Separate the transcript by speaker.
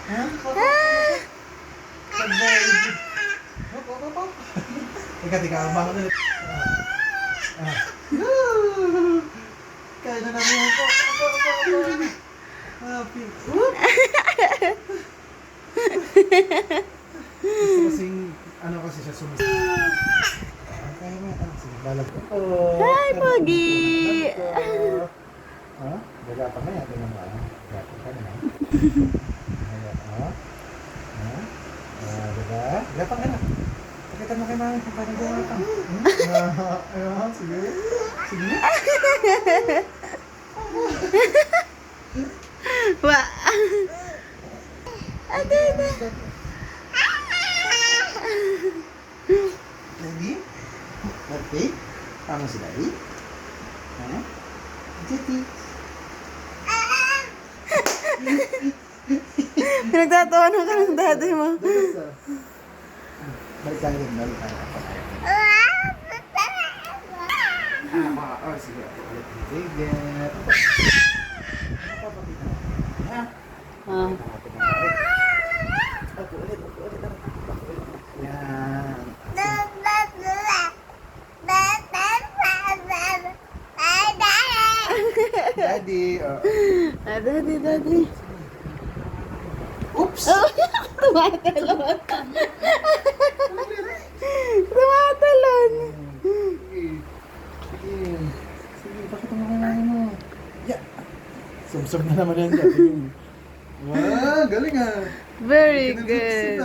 Speaker 1: Ha? Teka, bangon ulit. Kaya na namin ako. Happy. Gusto kasing, ano kasi siya sumisip. Kaya mo, sige, balag ko.
Speaker 2: Hi, Pogi!
Speaker 1: Ha? Gagapang na yan. Tingnan mo, gagapang ka na. Diba? Gagapang ka na. Pakita mo kay mami kung paano gagapang. Ayun, sige. Sige.
Speaker 2: Wa. Ate, ate.
Speaker 1: Daddy? Daddy? Tama si Daddy? Ha? Daddy?
Speaker 2: Pinagtatawa na ka ng daddy mo.
Speaker 1: Balik tayo din, balik tayo. Sige. Sige. Ha?
Speaker 2: Ah.
Speaker 1: Ulit. Yan. Daddy.
Speaker 2: Daddy.
Speaker 1: Oops!
Speaker 2: Tumatalon. Tumatalon.
Speaker 1: Sige, bakit ang mga mo? Yeah. Sumsum na naman yan. Wow, galing ah.
Speaker 2: Very good.